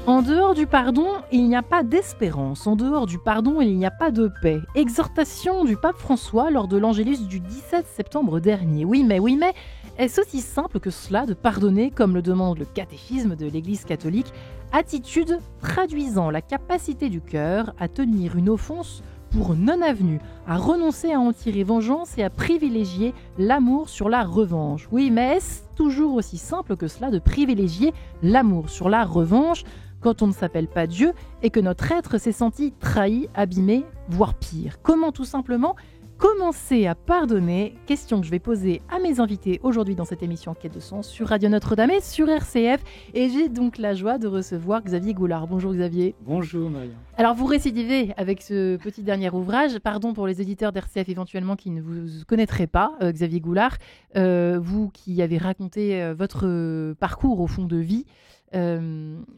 En dehors du pardon, il n'y a pas d'espérance. En dehors du pardon, il n'y a pas de paix. Exhortation du pape François lors de l'Angélus du 17 septembre dernier. Oui, mais est-ce aussi simple que cela de pardonner, comme le demande le catéchisme de l'Église catholique? Attitude traduisant la capacité du cœur à tenir une offense pour non avenue, à renoncer à en tirer vengeance et à privilégier l'amour sur la revanche. Oui, mais est-ce toujours aussi simple que cela de privilégier l'amour sur la revanche quand on ne s'appelle pas Dieu et que notre être s'est senti trahi, abîmé, voire pire? Comment tout simplement commencer à pardonner? Question que je vais poser à mes invités aujourd'hui dans cette émission Quête de Sens sur Radio Notre-Dame et sur RCF. Et j'ai donc la joie de recevoir Xavier Goulard. Bonjour Xavier. Bonjour Marion. Alors vous récidivez avec ce petit dernier ouvrage. Pardon pour les éditeurs d'RCF éventuellement qui ne vous connaîtraient pas, Xavier Goulard. Vous qui avez raconté votre parcours au fond de vie.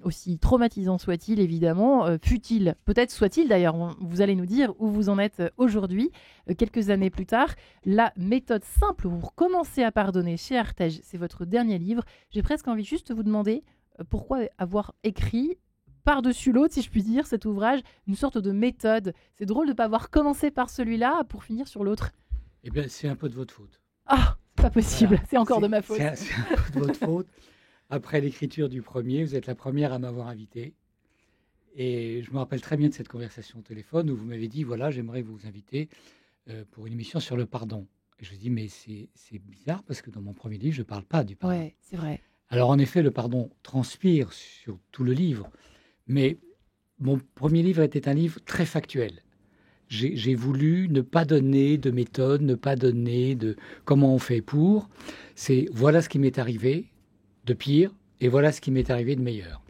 Aussi traumatisant soit-il évidemment, fut-il, peut-être soit-il d'ailleurs, vous allez nous dire où vous en êtes aujourd'hui, quelques années plus tard. La méthode simple pour commencer à pardonner chez Artege, c'est votre dernier livre. J'ai presque envie juste de vous demander pourquoi avoir écrit par-dessus l'autre, si je puis dire, cet ouvrage, une sorte de méthode. C'est drôle de ne pas avoir commencé par celui-là pour finir sur l'autre. Eh bien, c'est un peu de votre faute. Ah, c'est pas possible, Voilà. C'est encore de ma faute. C'est un peu de votre faute. Après l'écriture du premier, vous êtes la première à m'avoir invité. Et je me rappelle très bien de cette conversation au téléphone où vous m'avez dit, voilà, j'aimerais vous inviter pour une émission sur le pardon. Et je me dis, mais c'est bizarre parce que dans mon premier livre, je ne parle pas du pardon. Ouais, c'est vrai. Alors en effet, le pardon transpire sur tout le livre. Mais mon premier livre était un livre très factuel. J'ai voulu ne pas donner de méthode, ne pas donner de comment on fait pour. C'est voilà ce qui m'est arrivé de pire, et voilà ce qui m'est arrivé de meilleur.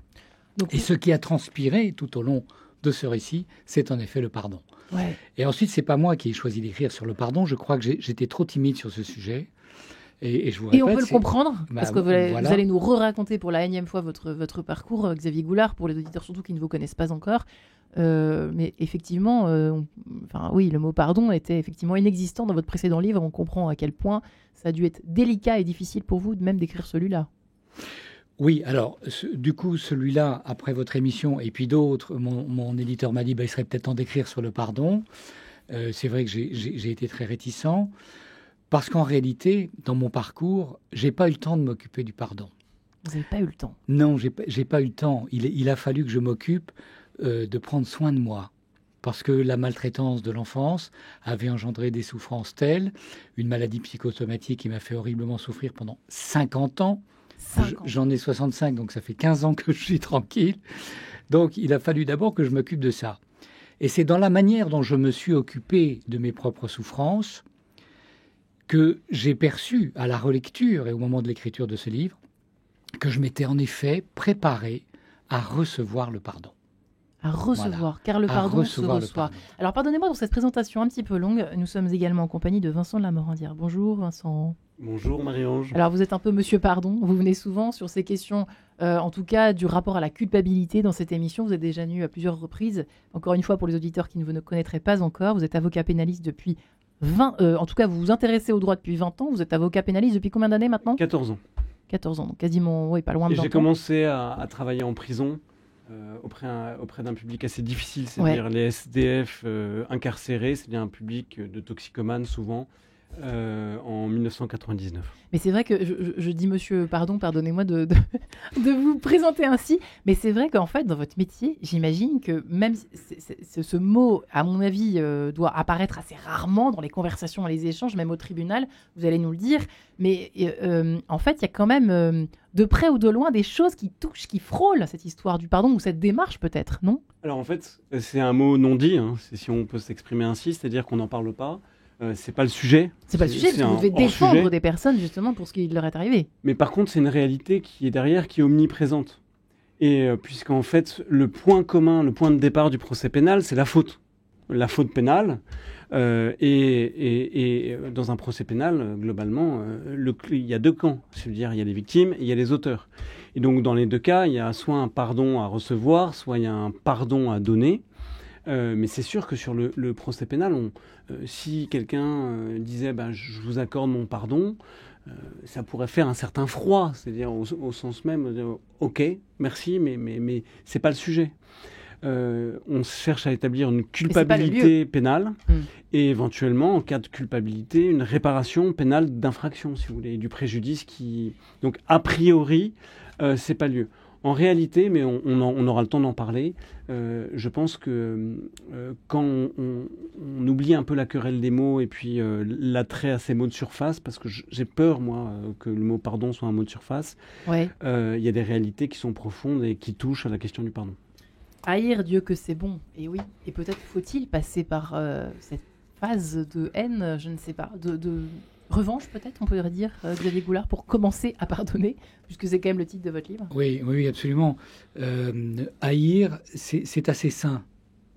Donc, et ce qui a transpiré tout au long de ce récit, c'est en effet le pardon. Ouais. Et ensuite, c'est pas moi qui ai choisi d'écrire sur le pardon. Je crois que j'étais trop timide sur ce sujet. Et je vous répète, on peut le comprendre, parce que vous voilà. allez nous raconter pour la énième fois votre parcours, Xavier Goulard, pour les auditeurs surtout qui ne vous connaissent pas encore. Mais effectivement, oui, le mot pardon était effectivement inexistant dans votre précédent livre. On comprend à quel point ça a dû être délicat et difficile pour vous de même d'écrire celui-là. Oui, alors, du coup, celui-là, après votre émission, et puis d'autres, mon éditeur m'a dit, il serait peut-être temps d'écrire sur le pardon. C'est vrai que j'ai été très réticent, parce qu'en réalité, dans mon parcours, j'ai pas eu le temps de m'occuper du pardon. Vous n'avez pas eu le temps? Non, j'ai pas eu le temps. Il a fallu que je m'occupe de prendre soin de moi. Parce que la maltraitance de l'enfance avait engendré des souffrances telles, une maladie psychosomatique qui m'a fait horriblement souffrir pendant 50 ans. J'en ai 65, donc ça fait 15 ans que je suis tranquille. Donc il a fallu d'abord que je m'occupe de ça. Et c'est dans la manière dont je me suis occupé de mes propres souffrances que j'ai perçu à la relecture et au moment de l'écriture de ce livre que je m'étais en effet préparé à recevoir le pardon. À recevoir, voilà. Car le pardon se reçoit. Alors pardonnez-moi pour cette présentation un petit peu longue. Nous sommes également en compagnie de Vincent de la Morandière. Bonjour Vincent. Bonjour Marie-Ange. Alors vous êtes un peu Monsieur Pardon, vous venez souvent sur ces questions, en tout cas du rapport à la culpabilité dans cette émission. Vous êtes déjà venu à plusieurs reprises. Encore une fois, pour les auditeurs qui ne vous connaîtraient pas encore, vous êtes avocat pénaliste depuis 20... en tout cas, vous vous intéressez au droit depuis 20 ans. Vous êtes avocat pénaliste depuis combien d'années maintenant? 14 ans. 14 ans, donc quasiment, oui, pas loin de 20 ans. J'ai commencé à travailler en prison auprès d'un public assez difficile, c'est-à-dire les SDF incarcérés, c'est-à-dire un public de toxicomanes souvent, en 1999. Mais c'est vrai que je dis monsieur, pardonnez-moi de vous présenter ainsi, mais c'est vrai qu'en fait, dans votre métier, j'imagine que même ce mot, à mon avis, doit apparaître assez rarement dans les conversations et les échanges, même au tribunal, vous allez nous le dire, mais en fait, il y a quand même, de près ou de loin, des choses qui touchent, qui frôlent cette histoire du pardon, ou cette démarche peut-être, non? Alors en fait, c'est un mot non dit, si on peut s'exprimer ainsi, c'est-à-dire qu'on n'en parle pas. C'est pas le sujet. C'est pas le sujet, parce que vous devez défendre des personnes justement pour ce qui leur est arrivé. Mais par contre, c'est une réalité qui est derrière, qui est omniprésente. Et puisqu'en fait, le point commun, le point de départ du procès pénal, c'est la faute pénale. Et dans un procès pénal, globalement, il y a deux camps. C'est-à-dire, il y a les victimes et il y a les auteurs. Et donc, dans les deux cas, il y a soit un pardon à recevoir, soit il y a un pardon à donner. Mais c'est sûr que sur le procès pénal, si quelqu'un disait je vous accorde mon pardon, ça pourrait faire un certain froid, c'est-à-dire au sens même de ok, merci, mais c'est pas le sujet. On cherche à établir une culpabilité pénale et éventuellement, en cas de culpabilité, une réparation pénale d'infraction, si vous voulez, du préjudice qui... Donc, a priori, c'est pas lieu. En réalité, mais on aura le temps d'en parler, je pense que quand on oublie un peu la querelle des mots et puis l'attrait à ces mots de surface, parce que j'ai peur, moi, que le mot pardon soit un mot de surface, il y a des réalités qui sont profondes et qui touchent à la question du pardon. Haïr Dieu que c'est bon, et oui. Et peut-être faut-il passer par cette phase de haine, je ne sais pas, de revanche peut-être, on pourrait dire, Xavier Goulard, pour commencer à pardonner, puisque c'est quand même le titre de votre livre. Oui, absolument. Haïr, c'est assez sain.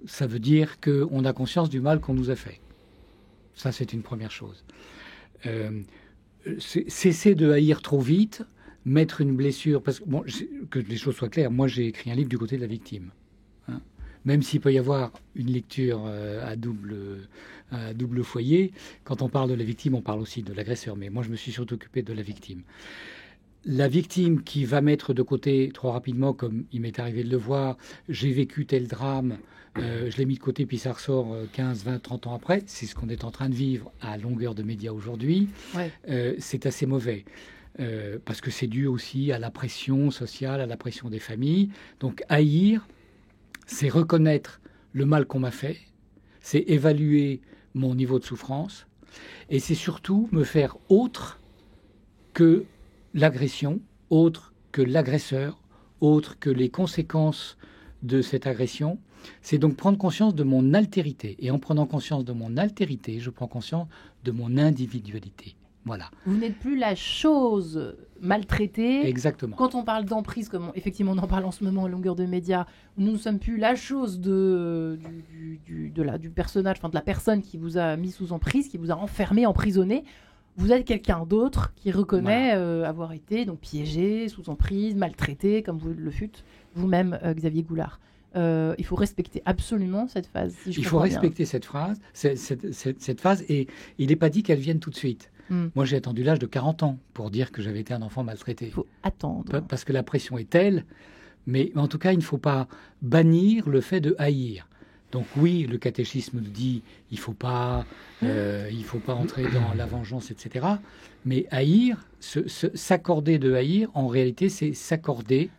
Ça veut dire qu'on a conscience du mal qu'on nous a fait. Ça, c'est une première chose. Cesser de haïr trop vite, mettre une blessure... Parce que, bon, que les choses soient claires, moi j'ai écrit un livre du côté de la victime. Même s'il peut y avoir une lecture à double foyer, quand on parle de la victime, on parle aussi de l'agresseur. Mais moi, je me suis surtout occupé de la victime. La victime qui va mettre de côté trop rapidement, comme il m'est arrivé de le voir, j'ai vécu tel drame, je l'ai mis de côté, puis ça ressort 15, 20, 30 ans après. C'est ce qu'on est en train de vivre à longueur de médias aujourd'hui. C'est assez mauvais. Parce que c'est dû aussi à la pression sociale, à la pression des familles. Donc haïr, c'est reconnaître le mal qu'on m'a fait, c'est évaluer mon niveau de souffrance, et c'est surtout me faire autre que l'agression, autre que l'agresseur, autre que les conséquences de cette agression. C'est donc prendre conscience de mon altérité. Et en prenant conscience de mon altérité, je prends conscience de mon individualité. Voilà. Vous n'êtes plus la chose maltraitée. Exactement. Quand on parle d'emprise, comme effectivement on en parle en ce moment à longueur de médias, nous ne sommes plus la chose du personnage, enfin de la personne qui vous a mis sous emprise, qui vous a enfermé, emprisonné. Vous êtes quelqu'un d'autre qui reconnaît avoir été donc piégé, sous emprise, maltraité, comme vous le fûtes vous-même, Xavier Goulard. Il faut respecter absolument cette phase. Si il faut respecter cette phase, et il n'est pas dit qu'elle vienne tout de suite. Moi, j'ai attendu l'âge de 40 ans pour dire que j'avais été un enfant maltraité. Il faut attendre. Parce que la pression est telle, mais en tout cas, il ne faut pas bannir le fait de haïr. Donc oui, le catéchisme nous dit il faut pas entrer dans la vengeance, etc. Mais haïr, s'accorder de haïr, en réalité, c'est s'accorder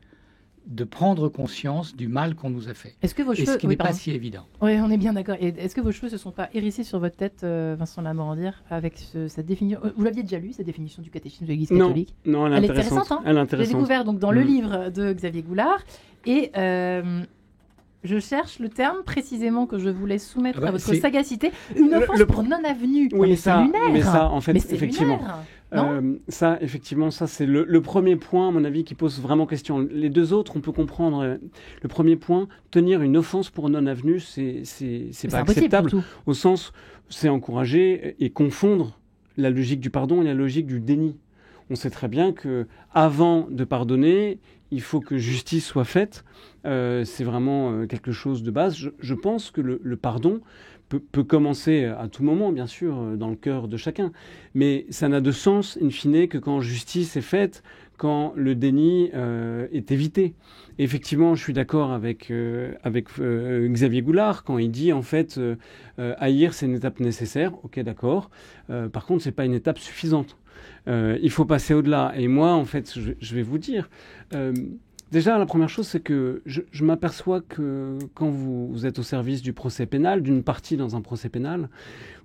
de prendre conscience du mal qu'on nous a fait. Est-ce que vos cheveux... Et ce qui n'est pas si évident. Oui, on est bien d'accord. Et est-ce que vos cheveux ne se sont pas hérissés sur votre tête, Vincent Lamorandière, avec cette définition... Vous l'aviez déjà lu, cette définition du catéchisme de l'Église catholique? Non, elle est intéressante. Elle est intéressante. Je l'ai découvert donc, dans le livre de Xavier Goulard. Et je cherche le terme précisément que je voulais soumettre à votre sagacité. Une offense pour non-avenue. Oui, mais c'est lunaire. Mais ça, en fait, mais c'est effectivement. Ça, effectivement, ça c'est le premier point, à mon avis, qui pose vraiment question. Les deux autres, on peut comprendre. Le premier point, tenir une offense pour non-avenue, c'est pas acceptable. Au sens, c'est encourager et confondre la logique du pardon et la logique du déni. On sait très bien que avant de pardonner, il faut que justice soit faite. C'est vraiment quelque chose de base. Je pense que le pardon peut commencer à tout moment, bien sûr, dans le cœur de chacun. Mais ça n'a de sens, in fine, que quand justice est faite, quand le déni est évité. Et effectivement, je suis d'accord avec Xavier Goulard quand il dit, en fait, haïr, c'est une étape nécessaire. Ok, d'accord. Par contre, c'est pas une étape suffisante. Il faut passer au-delà. Et moi, en fait, je vais vous dire... Déjà, la première chose, c'est que je m'aperçois que quand vous êtes au service du procès pénal, d'une partie dans un procès pénal,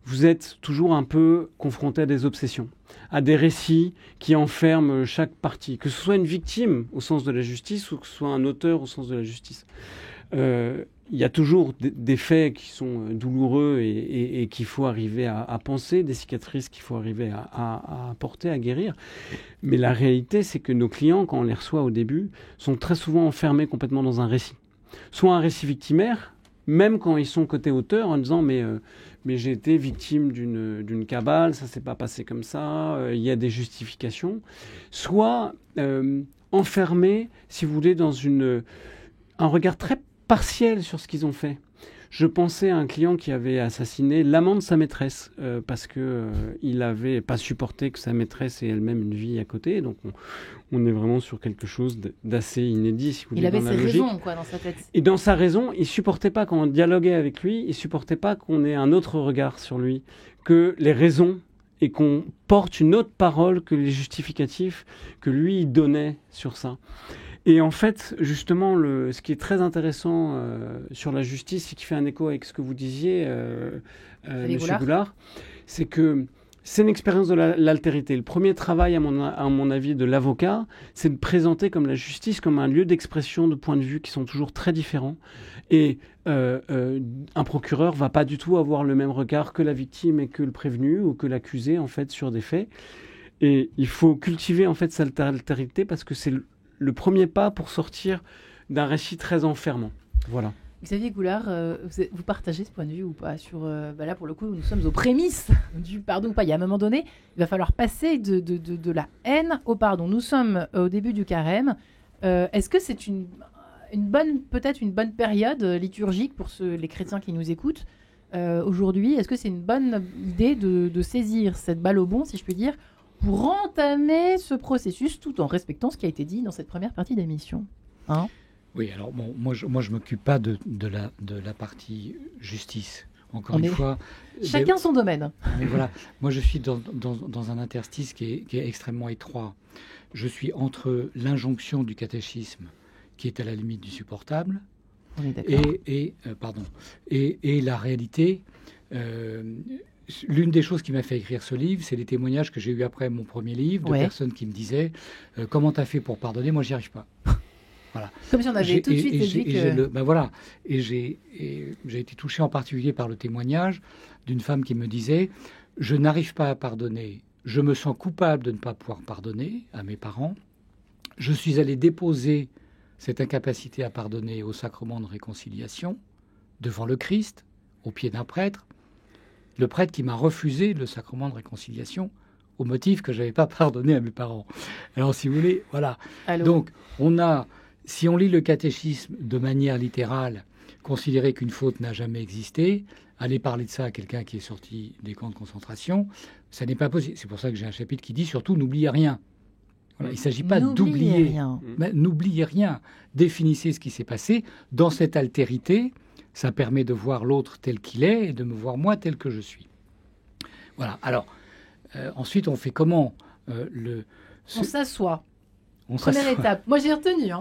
vous êtes toujours un peu confronté à des obsessions, à des récits qui enferment chaque partie, que ce soit une victime au sens de la justice ou que ce soit un auteur au sens de la justice. Il y a toujours des faits qui sont douloureux et qu'il faut arriver à penser, des cicatrices qu'il faut arriver à porter, à guérir. Mais la réalité, c'est que nos clients, quand on les reçoit au début, sont très souvent enfermés complètement dans un récit. Soit un récit victimaire, même quand ils sont côté auteur, en disant mais j'ai été victime d'une cabale, ça s'est pas passé comme ça, il y a des justifications. Soit enfermés, si vous voulez, dans un regard très partiel sur ce qu'ils ont fait. Je pensais à un client qui avait assassiné l'amant de sa maîtresse parce que il n'avait pas supporté que sa maîtresse ait elle-même une vie à côté. Donc on est vraiment sur quelque chose d'assez inédit, si vous voulez, Il avait dans la ses logique. raisons, quoi, dans sa tête. Et dans sa raison, il supportait pas, quand on dialoguait avec lui, il supportait pas qu'on ait un autre regard sur lui, que les raisons, et qu'on porte une autre parole que les justificatifs que lui il donnait sur ça. Et en fait, justement, ce qui est très intéressant sur la justice, et qui fait un écho avec ce que vous disiez, Monsieur Goulard, c'est que c'est une expérience de l'altérité. Le premier travail, à mon avis, de l'avocat, c'est de présenter comme la justice comme un lieu d'expression de points de vue qui sont toujours très différents. Et un procureur va pas du tout avoir le même regard que la victime et que le prévenu ou que l'accusé, en fait, sur des faits. Et il faut cultiver, en fait, cette altérité parce que c'est le premier pas pour sortir d'un récit très enfermant. Voilà. Xavier Goulard, vous partagez ce point de vue ou pas sur, là, pour le coup, nous sommes aux prémices du pardon ou pas. Il y a un moment donné, il va falloir passer de la haine au pardon. Nous sommes au début du carême. Est-ce que c'est peut-être une bonne période liturgique pour les chrétiens qui nous écoutent aujourd'hui? Est-ce que c'est une bonne idée de saisir cette balle au bond, si je puis dire, pour entamer ce processus tout en respectant ce qui a été dit dans cette première partie d'émission, hein? Oui, alors bon, moi je m'occupe pas de la partie justice. Encore une fois, chacun son domaine. Mais voilà, moi je suis dans un interstice qui est extrêmement étroit. Je suis entre l'injonction du catéchisme, qui est à la limite du supportable, et la réalité. L'une des choses qui m'a fait écrire ce livre, c'est les témoignages que j'ai eus après mon premier livre de personnes qui me disaient comment t'as fait pour pardonner? Moi, j'y arrive pas. Voilà. Comme si on avait tout de suite dit que... Et j'ai été touché en particulier par le témoignage d'une femme qui me disait « Je n'arrive pas à pardonner. Je me sens coupable de ne pas pouvoir pardonner à mes parents. Je suis allé déposer cette incapacité à pardonner au sacrement de réconciliation devant le Christ, au pied d'un prêtre. Le prêtre qui m'a refusé le sacrement de réconciliation au motif que je n'avais pas pardonné à mes parents. » Alors, si vous voulez, voilà. Allô. Donc, si on lit le catéchisme de manière littérale, considérer qu'une faute n'a jamais existé, aller parler de ça à quelqu'un qui est sorti des camps de concentration, ça n'est pas possible. C'est pour ça que j'ai un chapitre qui dit surtout n'oubliez rien. Voilà, il ne s'agit pas d'oublier. Rien. N'oubliez rien. Définissez ce qui s'est passé. Dans cette altérité, ça permet de voir l'autre tel qu'il est et de me voir moi tel que je suis. Voilà. Alors, ensuite, on fait comment On s'assoit. Première étape. Moi, j'ai retenu.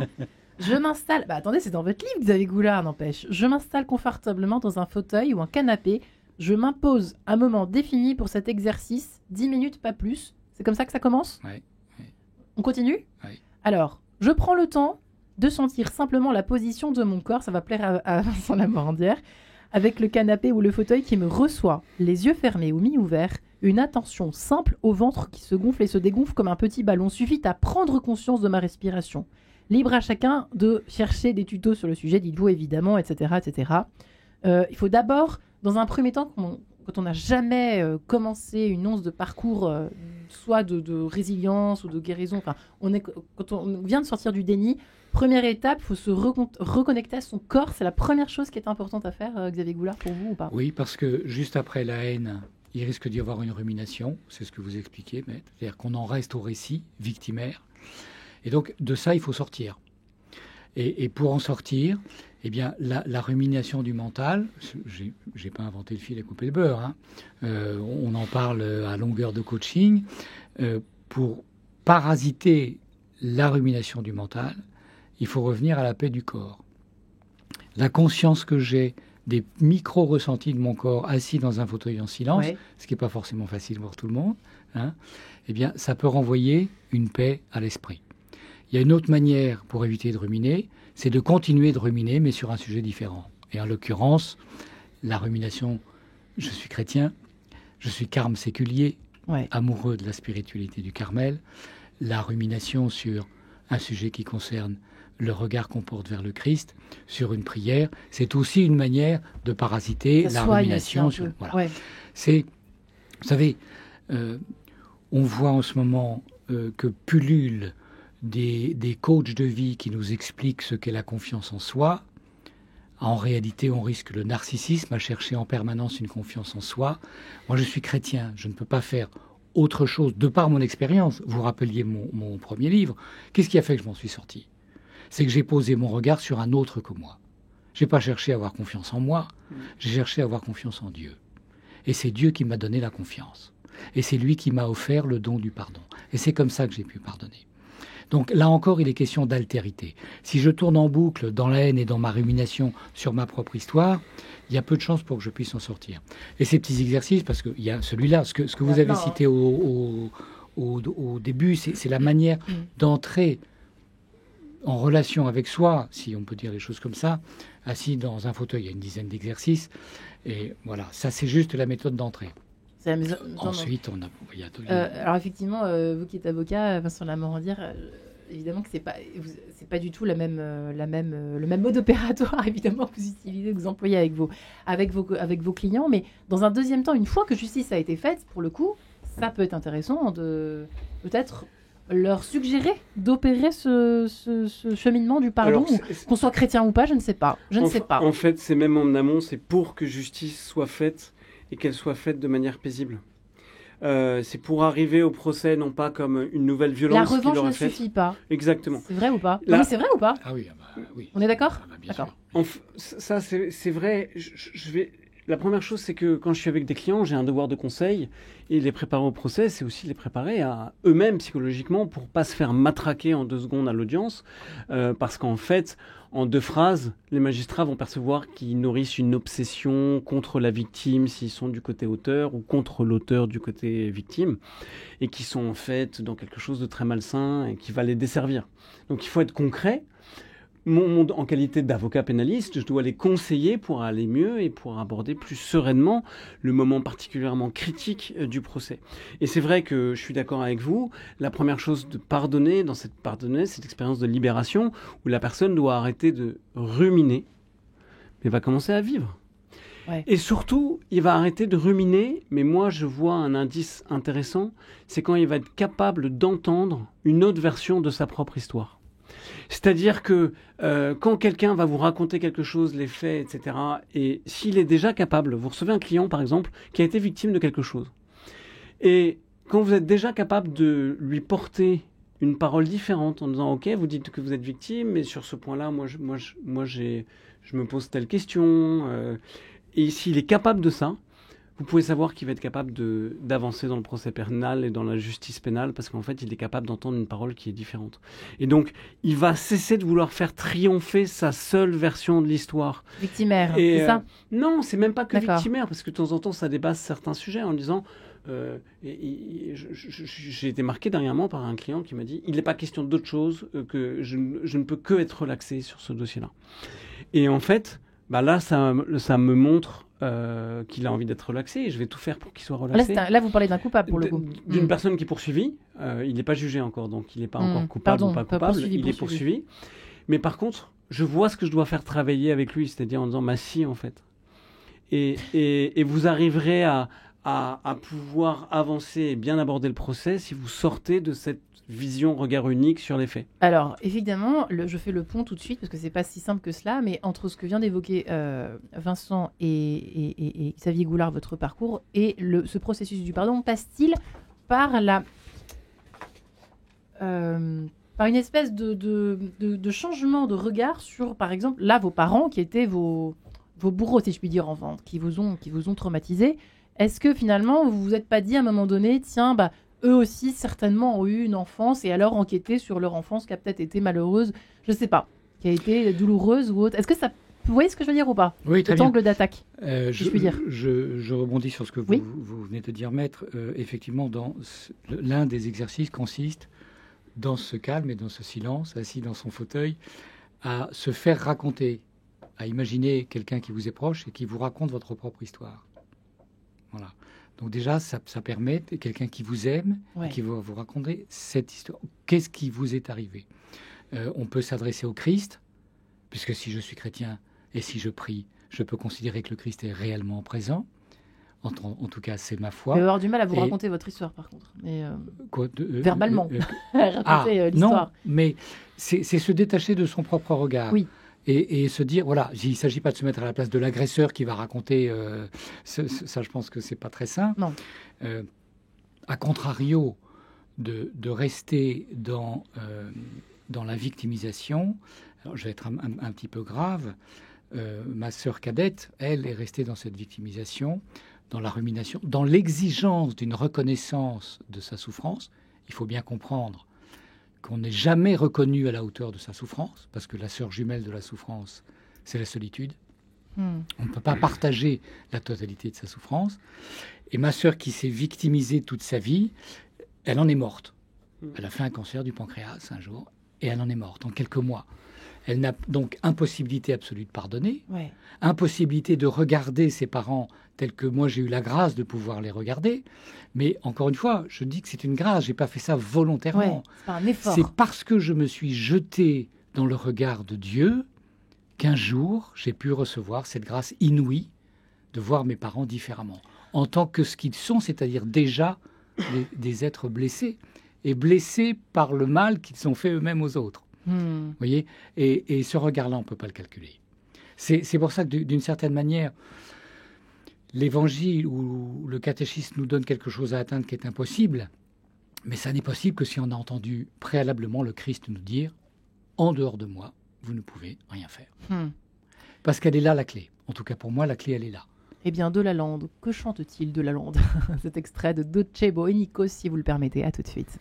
Je m'installe... attendez, c'est dans votre livre, Xavier Goulard, n'empêche. Je m'installe confortablement dans un fauteuil ou un canapé. Je m'impose un moment défini pour cet exercice. 10 minutes, pas plus. C'est comme ça que ça commence? Oui. On continue? Oui. Alors, je prends le temps de sentir simplement la position de mon corps. Ça va plaire à Vincent Lamorandière. Avec le canapé ou le fauteuil qui me reçoit, les yeux fermés ou mi-ouverts, une attention simple au ventre qui se gonfle et se dégonfle comme un petit ballon. Suffit à prendre conscience de ma respiration. Libre à chacun de chercher des tutos sur le sujet, dites-vous évidemment, etc. etc. Il faut d'abord, dans un premier temps, quand on n'a jamais commencé une once de parcours, soit de résilience ou de guérison, quand on vient de sortir du déni, première étape, il faut se reconnecter à son corps. C'est la première chose qui est importante à faire, Xavier Goulard, pour vous ou pas? Oui, parce que juste après la haine, il risque d'y avoir une rumination. C'est ce que vous expliquez, maître. C'est-à-dire qu'on en reste au récit victimaire. Et donc, de ça, il faut sortir. Et pour en sortir, eh bien, la rumination du mental, j'ai pas inventé le fil à couper le beurre, hein. On en parle à longueur de coaching. Pour parasiter la rumination du mental, il faut revenir à la paix du corps. La conscience que j'ai des micro-ressentis de mon corps assis dans un fauteuil en silence, ce qui n'est pas forcément facile pour tout le monde, hein, eh bien, ça peut renvoyer une paix à l'esprit. Il y a une autre manière pour éviter de ruminer, c'est de continuer de ruminer, mais sur un sujet différent. Et en l'occurrence, la rumination, je suis chrétien, je suis carme séculier, amoureux de la spiritualité du Carmel. La rumination sur un sujet qui concerne le regard qu'on porte vers le Christ, sur une prière, c'est aussi une manière de parasiter la rumination. Voilà. C'est, vous savez, on voit en ce moment que pullulent des coachs de vie qui nous expliquent ce qu'est la confiance en soi. En réalité, on risque le narcissisme, à chercher en permanence une confiance en soi. Moi, je suis chrétien, je ne peux pas faire autre chose, de par mon expérience. Vous rappeliez mon premier livre. Qu'est-ce qui a fait que je m'en suis sorti? C'est que j'ai posé mon regard sur un autre que moi. Je n'ai pas cherché à avoir confiance en moi, j'ai cherché à avoir confiance en Dieu. Et c'est Dieu qui m'a donné la confiance. Et c'est lui qui m'a offert le don du pardon. Et c'est comme ça que j'ai pu pardonner. Donc là encore, il est question d'altérité. Si je tourne en boucle dans la haine et dans ma rumination sur ma propre histoire, il y a peu de chances pour que je puisse en sortir. Et ces petits exercices, parce qu'il y a celui-là, ce que vous avez cité au début, c'est la manière d'entrer en relation avec soi, si on peut dire les choses comme ça, assis dans un fauteuil. Il y a une dizaine d'exercices. Et voilà, ça c'est juste la méthode d'entrée. Ensuite, alors effectivement, vous qui êtes avocat, Vincent Lamorandière, évidemment que c'est pas du tout le même mode opératoire évidemment que vous utilisez, que vous employez avec vos clients. Mais dans un deuxième temps, une fois que justice a été faite, pour le coup, ça peut être intéressant de peut-être leur suggérer d'opérer ce cheminement du pardon, qu'on soit chrétien ou pas, je ne sais pas. En fait, c'est même en amont, c'est pour que justice soit faite et qu'elle soit faite de manière paisible. C'est pour arriver au procès, non pas comme une nouvelle violence. La revanche ne suffit pas. Exactement. C'est vrai ou pas? Non, mais c'est vrai ou pas? Ah oui, oui. On est d'accord? D'accord. Ça, c'est vrai. La première chose, c'est que quand je suis avec des clients, j'ai un devoir de conseil, et les préparer au procès, c'est aussi les préparer à eux-mêmes psychologiquement pour pas se faire matraquer en 2 secondes à l'audience, parce qu'en fait, en 2 phrases, les magistrats vont percevoir qu'ils nourrissent une obsession contre la victime s'ils sont du côté auteur ou contre l'auteur du côté victime, et qui sont en fait dans quelque chose de très malsain et qui va les desservir. Donc il faut être concret. En qualité d'avocat pénaliste, je dois les conseiller pour aller mieux et pour aborder plus sereinement le moment particulièrement critique du procès. Et c'est vrai que je suis d'accord avec vous, la première chose de pardonner, cette expérience de libération, où la personne doit arrêter de ruminer, mais va commencer à vivre. Ouais. Et surtout, il va arrêter de ruminer, mais moi je vois un indice intéressant, c'est quand il va être capable d'entendre une autre version de sa propre histoire. C'est-à-dire que quand quelqu'un va vous raconter quelque chose, les faits, etc., et s'il est déjà capable, vous recevez un client par exemple qui a été victime de quelque chose, et quand vous êtes déjà capable de lui porter une parole différente en disant « Ok, vous dites que vous êtes victime, mais sur ce point-là, moi je me pose telle question. » Et s'il est capable de ça, vous pouvez savoir qu'il va être capable d'avancer dans le procès pénal et dans la justice pénale, parce qu'en fait, il est capable d'entendre une parole qui est différente. Et donc, il va cesser de vouloir faire triompher sa seule version de l'histoire. Victimaire, c'est ça? Non, c'est même pas que D'accord. victimaire, parce que de temps en temps, ça dépasse certains sujets en disant... j'ai été marqué dernièrement par un client qui m'a dit « Il n'est pas question d'autre chose, que je ne peux que être relaxé sur ce dossier-là. » Et en fait, là, ça me montre... qu'il a envie d'être relaxé, et je vais tout faire pour qu'il soit relaxé. Là, vous parlez d'un coupable, pour le coup. D'une personne qui est poursuivie. Il n'est pas jugé encore, donc il n'est pas encore coupable ou pas coupable. Il est poursuivi. Mais par contre, je vois ce que je dois faire travailler avec lui, c'est-à-dire en disant « si, en fait ». Et vous arriverez à pouvoir avancer et bien aborder le procès si vous sortez de cette vision, regard unique sur les faits. Alors, évidemment, je fais le pont tout de suite, parce que c'est pas si simple que cela, mais entre ce que vient d'évoquer Vincent et Xavier Goulard, votre parcours, et ce processus du pardon, passe-t-il par par une espèce de changement de regard sur, par exemple, là, vos parents qui étaient vos bourreaux, si je puis dire, enfants, qui vous ont traumatisé. Est-ce que finalement, vous vous êtes pas dit à un moment donné, tiens, eux aussi, certainement, ont eu une enfance et alors enquêter sur leur enfance qui a peut-être été malheureuse, je ne sais pas, qui a été douloureuse ou autre. Est-ce que ça... Vous voyez ce que je veux dire ou pas? Oui, très Cet bien. angle d'attaque, je puis dire. Je rebondis sur ce que Oui. vous venez de dire, Maître. Effectivement, l'un des exercices consiste, dans ce calme et dans ce silence, assis dans son fauteuil, à se faire raconter, à imaginer quelqu'un qui vous est proche et qui vous raconte votre propre histoire. Voilà. Donc déjà, ça permet quelqu'un qui vous aime, et qui va vous raconter cette histoire. Qu'est-ce qui vous est arrivé? On peut s'adresser au Christ, puisque si je suis chrétien et si je prie, je peux considérer que le Christ est réellement présent. En tout cas, c'est ma foi. Je vais avoir du mal à vous raconter votre histoire, par contre. Mais, verbalement. Ah, raconter l'histoire. Non, mais c'est se détacher de son propre regard. Oui. et se dire, voilà, il ne s'agit pas de se mettre à la place de l'agresseur qui va raconter, ça je pense que c'est pas très sain. Non. À contrario de rester dans la victimisation, alors je vais être un petit peu grave, ma sœur cadette, elle, est restée dans cette victimisation, dans la rumination, dans l'exigence d'une reconnaissance de sa souffrance. Il faut bien comprendre qu'on n'est jamais reconnu à la hauteur de sa souffrance, parce que la sœur jumelle de la souffrance, c'est la solitude. On ne peut pas partager la totalité de sa souffrance. Et ma sœur, qui s'est victimisée toute sa vie, elle en est morte. Elle a fait un cancer du pancréas un jour, et elle en est morte en quelques mois. Elle n'a donc impossibilité absolue de pardonner, impossibilité de regarder ses parents tels que moi j'ai eu la grâce de pouvoir les regarder. Mais encore une fois, je dis que c'est une grâce, j'ai pas fait ça volontairement. C'est pas un effort. C'est parce que je me suis jeté dans le regard de Dieu qu'un jour j'ai pu recevoir cette grâce inouïe de voir mes parents différemment, en tant que ce qu'ils sont, c'est-à-dire déjà des êtres blessés, et blessés par le mal qu'ils ont fait eux-mêmes aux autres. Vous voyez, et ce regard-là, on ne peut pas le calculer. C'est pour ça que, d'une certaine manière, l'Évangile ou le catéchisme nous donne quelque chose à atteindre qui est impossible, mais ça n'est possible que si on a entendu préalablement le Christ nous dire « En dehors de moi, vous ne pouvez rien faire ». Parce qu'elle est là, la clé. En tout cas, pour moi, la clé, elle est là. Eh bien, De Lalande, que chante-t-il, De Lalande? Cet extrait de Docebo e Nikos, si vous le permettez. À tout de suite.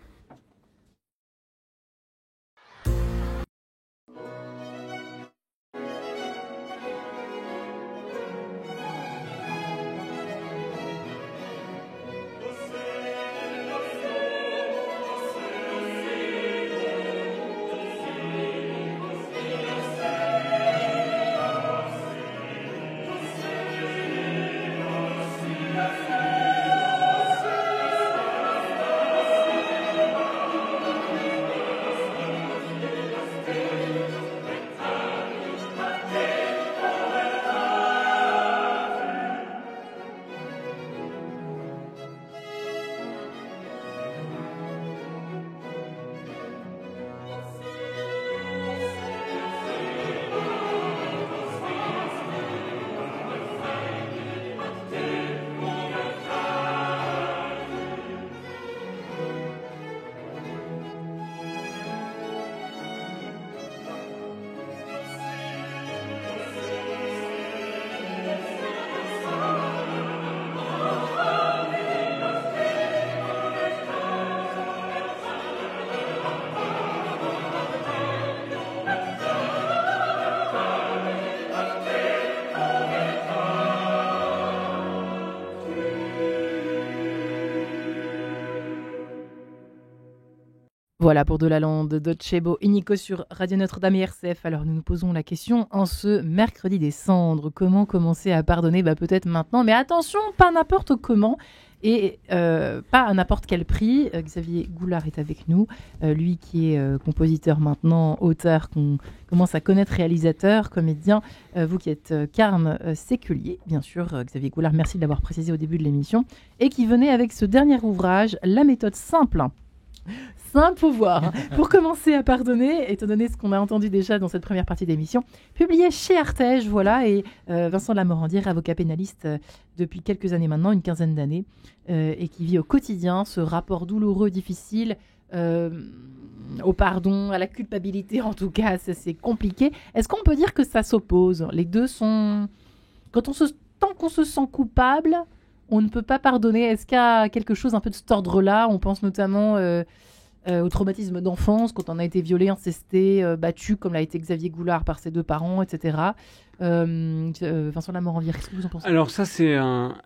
Voilà pour De Lalande, Docebo e Nikos sur Radio Notre-Dame et RCF. Alors nous nous posons la question en ce mercredi des cendres. Comment commencer à pardonner? Peut-être maintenant, mais attention, pas n'importe comment et pas à n'importe quel prix. Xavier Goulard est avec nous, lui qui est compositeur maintenant, auteur qu'on commence à connaître, réalisateur, comédien. Vous qui êtes carme séculier, bien sûr, Xavier Goulard, merci de l'avoir précisé au début de l'émission, et qui venait avec ce dernier ouvrage, La méthode simple. Saint pouvoir pour commencer à pardonner, étant donné ce qu'on a entendu déjà dans cette première partie d'émission, publié chez Artege, voilà, et Vincent Lamorandière, avocat pénaliste depuis quelques années maintenant, une quinzaine d'années, et qui vit au quotidien ce rapport douloureux, difficile, au pardon, à la culpabilité, en tout cas, c'est compliqué. Est-ce qu'on peut dire que ça s'oppose? Les deux sont... Tant qu'on se sent coupable, on ne peut pas pardonner. Est-ce qu'il y a quelque chose un peu de cet ordre-là? On pense notamment au traumatisme d'enfance, quand on a été violé, incesté, battu, comme l'a été Xavier Goulard par ses deux parents, etc. Vincent Lamorandière, qu'est-ce que vous en pensez? Alors ça,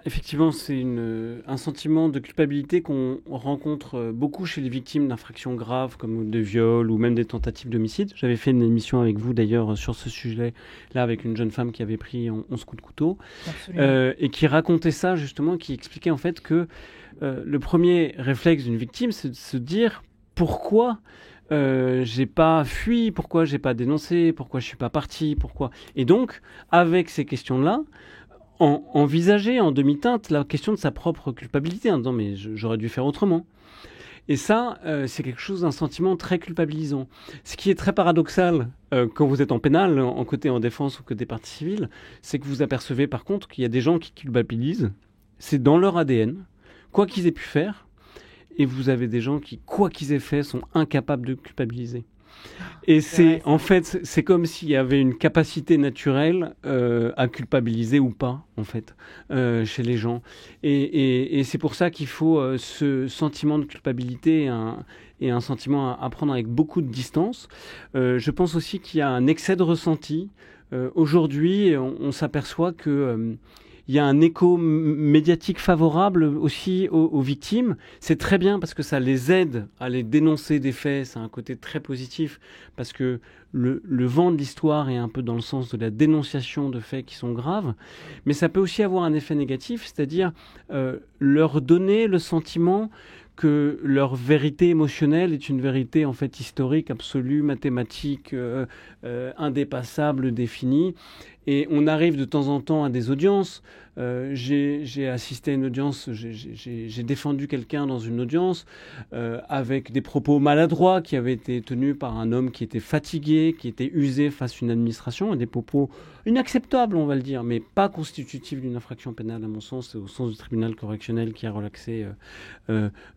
effectivement, c'est un sentiment de culpabilité qu'on rencontre beaucoup chez les victimes d'infractions graves, comme de viol ou même des tentatives d'homicide. J'avais fait une émission avec vous, d'ailleurs, sur ce sujet-là, avec une jeune femme qui avait pris 11 coups de couteau, et qui racontait ça, justement, qui expliquait en fait que le premier réflexe d'une victime, c'est de se dire pourquoi j'ai pas fui, pourquoi j'ai pas dénoncé, pourquoi je suis pas parti, pourquoi. Et donc, avec ces questions-là, envisager en demi-teinte la question de sa propre culpabilité, en disant mais j'aurais dû faire autrement. Et ça, c'est quelque chose d'un sentiment très culpabilisant. Ce qui est très paradoxal quand vous êtes en pénal, en défense ou côté partie civile, c'est que vous apercevez par contre qu'il y a des gens qui culpabilisent. C'est dans leur ADN, quoi qu'ils aient pu faire. Et vous avez des gens qui, quoi qu'ils aient fait, sont incapables de culpabiliser. Et en fait, c'est comme s'il y avait une capacité naturelle à culpabiliser ou pas, en fait, chez les gens. Et c'est pour ça qu'il faut ce sentiment de culpabilité et un sentiment à prendre avec beaucoup de distance. Je pense aussi qu'il y a un excès de ressenti. Aujourd'hui, on s'aperçoit que il y a un écho médiatique favorable aussi aux victimes. C'est très bien parce que ça les aide à les dénoncer des faits. C'est un côté très positif parce que le vent de l'histoire est un peu dans le sens de la dénonciation de faits qui sont graves. Mais ça peut aussi avoir un effet négatif, c'est-à-dire leur donner le sentiment que leur vérité émotionnelle est une vérité en fait historique, absolue, mathématique, indépassable, définie. Et on arrive de temps en temps à des audiences. J'ai assisté à une audience, j'ai défendu quelqu'un dans une audience avec des propos maladroits qui avaient été tenus par un homme qui était fatigué, qui était usé face à une administration, et des propos inacceptables, on va le dire, mais pas constitutifs d'une infraction pénale, à mon sens, au sens du tribunal correctionnel qui a relaxé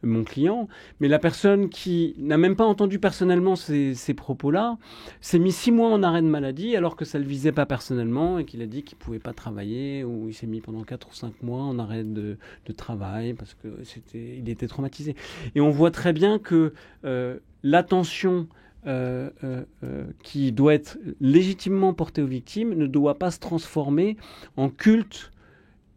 mon client. Mais la personne qui n'a même pas entendu personnellement ces propos-là s'est mis 6 mois en arrêt de maladie alors que ça ne le visait pas personnellement et qu'il a dit qu'il ne pouvait pas travailler, ou il s'est mis pendant 4 ou 5 mois en arrêt de travail parce qu'il était traumatisé. Et on voit très bien que l'attention qui doit être légitimement portée aux victimes ne doit pas se transformer en culte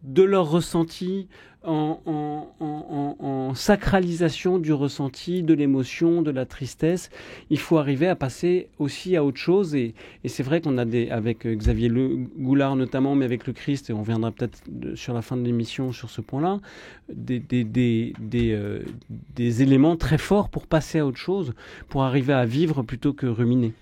de leur ressenti, en sacralisation du ressenti, de l'émotion, de la tristesse. Il faut arriver à passer aussi à autre chose. Et c'est vrai qu'on a avec Xavier Goulard notamment, mais avec le Christ, et on reviendra peut-être sur la fin de l'émission sur ce point-là, des éléments très forts pour passer à autre chose, pour arriver à vivre plutôt que ruminer.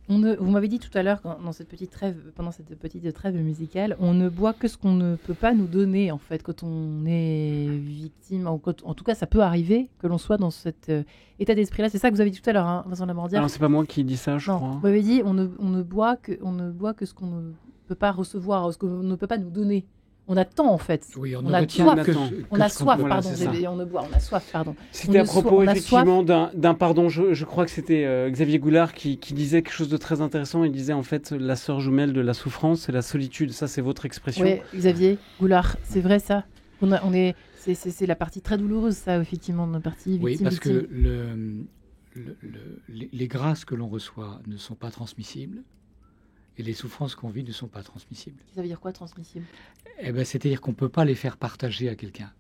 Vous m'avez dit tout à l'heure, pendant cette petite trêve musicale, on ne boit que ce qu'on ne peut pas nous donner, en fait, quand on est victime. En tout cas, ça peut arriver que l'on soit dans cet état d'esprit-là. C'est ça que vous avez dit tout à l'heure, hein, Vincent Labordière. Alors, c'est pas moi qui dis ça, je crois. Vous m'avez dit, on ne boit que ce qu'on ne peut pas recevoir, ce qu'on ne peut pas nous donner. On attend, en fait. Oui, on a soif. On a soif, pardon. On ne boit, on a soif, pardon. C'était à propos, effectivement, d'un pardon. Je crois que c'était Xavier Goulard qui disait quelque chose de très intéressant. Il disait, en fait, la sœur jumelle de la souffrance, c'est la solitude. Ça, c'est votre expression. Oui, Xavier Goulard, c'est vrai, ça. C'est la partie très douloureuse, ça, effectivement, de la partie victime. Oui, parce que les grâces que l'on reçoit ne sont pas transmissibles. Et les souffrances qu'on vit ne sont pas transmissibles. Ça veut dire quoi, transmissible ? C'est-à-dire qu'on ne peut pas les faire partager à quelqu'un,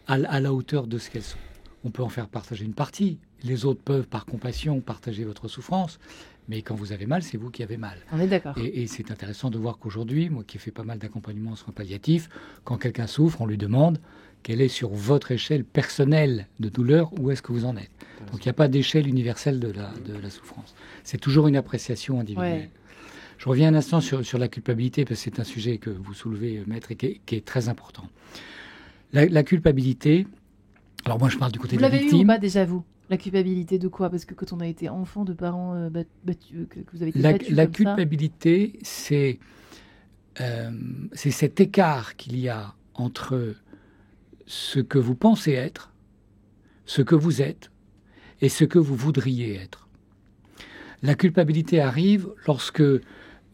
à la hauteur de ce qu'elles sont. On peut en faire partager une partie. Les autres peuvent, par compassion, partager votre souffrance. Mais quand vous avez mal, c'est vous qui avez mal. On est d'accord. Et c'est intéressant de voir qu'aujourd'hui, moi qui ai fait pas mal d'accompagnement en soins palliatifs, quand quelqu'un souffre, on lui demande quelle est sur votre échelle personnelle de douleur, où est-ce que vous en êtes. Donc il n'y a pas d'échelle universelle de la souffrance. C'est toujours une appréciation individuelle. Ouais. Je reviens un instant sur la culpabilité, parce que c'est un sujet que vous soulevez, Maître, et qui est très important. La culpabilité, alors moi je parle du côté de la victime. Vous l'avez eu ou pas déjà, vous ? La culpabilité de quoi ? Parce que quand on a été enfant de parents battus, que vous avez été battus la culpabilité, c'est cet écart qu'il y a entre ce que vous pensez être, ce que vous êtes, et ce que vous voudriez être. La culpabilité arrive lorsque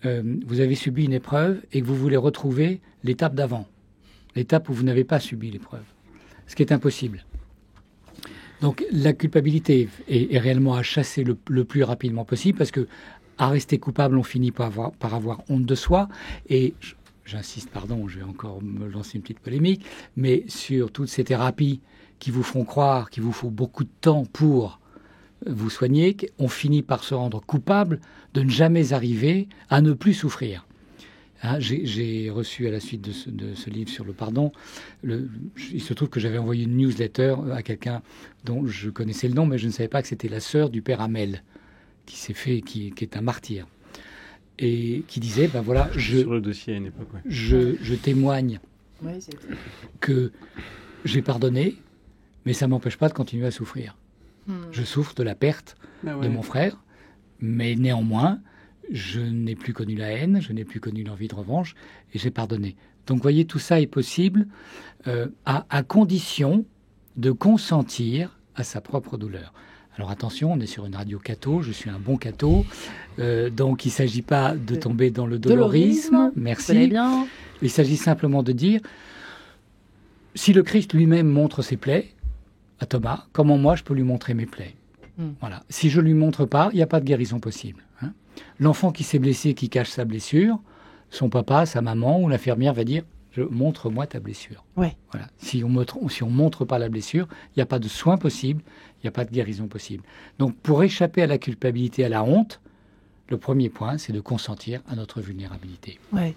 vous avez subi une épreuve et que vous voulez retrouver l'étape d'avant, l'étape où vous n'avez pas subi l'épreuve, ce qui est impossible. Donc la culpabilité est réellement à chasser le plus rapidement possible, parce que à rester coupable, on finit par avoir honte de soi. Et j'insiste, pardon, je vais encore me lancer une petite polémique, mais sur toutes ces thérapies qui vous font croire qu'il vous faut beaucoup de temps pour vous soigner, on finit par se rendre coupable de ne jamais arriver à ne plus souffrir. Hein, j'ai reçu à la suite de ce livre sur le pardon, il se trouve que j'avais envoyé une newsletter à quelqu'un dont je connaissais le nom, mais je ne savais pas que c'était la sœur du père Hamel, qui est un martyr, et qui disait, ben voilà, sur le dossier à une époque, ouais. je témoigne que j'ai pardonné, mais ça ne m'empêche pas de continuer à souffrir. Je souffre de la perte de mon frère, mais néanmoins, je n'ai plus connu la haine, je n'ai plus connu l'envie de revanche, et j'ai pardonné. Donc, vous voyez, tout ça est possible à condition de consentir à sa propre douleur. Alors attention, on est sur une radio catho, je suis un bon catho, donc il ne s'agit pas de tomber dans le dolorisme. Merci. Bien. Il s'agit simplement de dire, si le Christ lui-même montre ses plaies à Thomas, comment moi je peux lui montrer mes plaies? Voilà. Si je ne lui montre pas, il n'y a pas de guérison possible. Hein. L'enfant qui s'est blessé, qui cache sa blessure, son papa, sa maman ou l'infirmière va dire, montre-moi ta blessure. Ouais. Voilà. Si on montre pas la blessure, il n'y a pas de soin possible, il n'y a pas de guérison possible. Donc, pour échapper à la culpabilité, à la honte, le premier point, c'est de consentir à notre vulnérabilité. Ouais.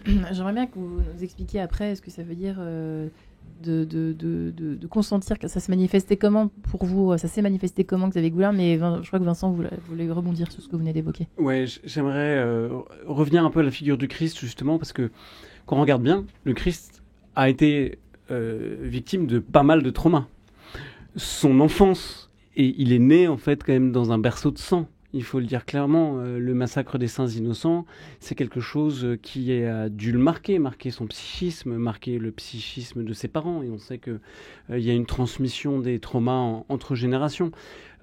J'aimerais bien que vous nous expliquiez après ce que ça veut dire de consentir, que ça se manifestait comment pour vous, ça s'est manifesté comment, Xavier Goulard, mais je crois que Vincent voulait rebondir sur ce que vous venez d'évoquer. Ouais, j'aimerais revenir un peu à la figure du Christ, justement, parce que quand on regarde bien, le Christ a été victime de pas mal de traumas. Son enfance, et il est né en fait quand même dans un berceau de sang. Il faut le dire clairement, le massacre des saints innocents, c'est quelque chose qui a dû le marquer son psychisme, marquer le psychisme de ses parents. Et on sait qu'il y a une transmission des traumas entre générations.